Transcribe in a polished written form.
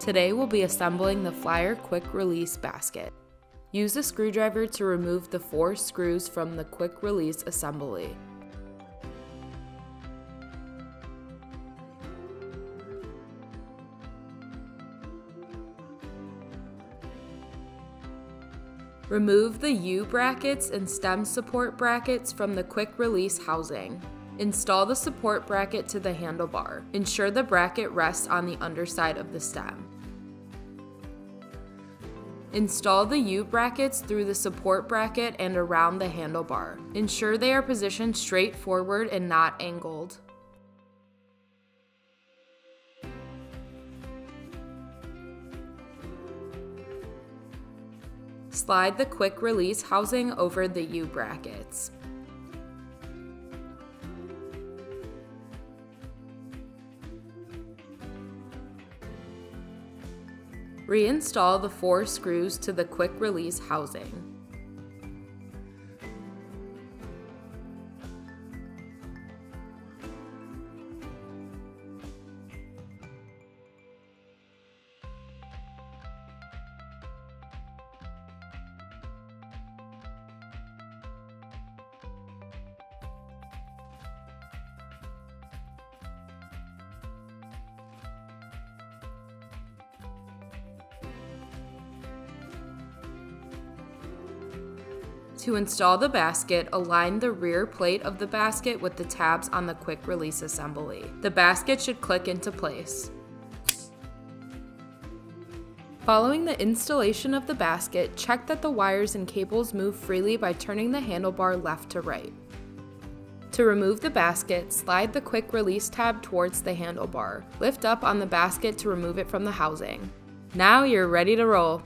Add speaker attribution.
Speaker 1: Today we'll be assembling the Flyer quick release basket. Use a screwdriver to remove the 4 screws from the quick release assembly. Remove the U-brackets and stem support brackets from the quick release housing. Install the support bracket to the handlebar. Ensure the bracket rests on the underside of the stem. Install the U-brackets through the support bracket and around the handlebar. Ensure they are positioned straight forward and not angled. Slide the quick release housing over the U-brackets. Reinstall the 4 screws to the quick release housing. To install the basket, align the rear plate of the basket with the tabs on the quick release assembly. The basket should click into place. Following the installation of the basket, check that the wires and cables move freely by turning the handlebar left to right. To remove the basket, slide the quick release tab towards the handlebar. Lift up on the basket to remove it from the housing. Now you're ready to roll.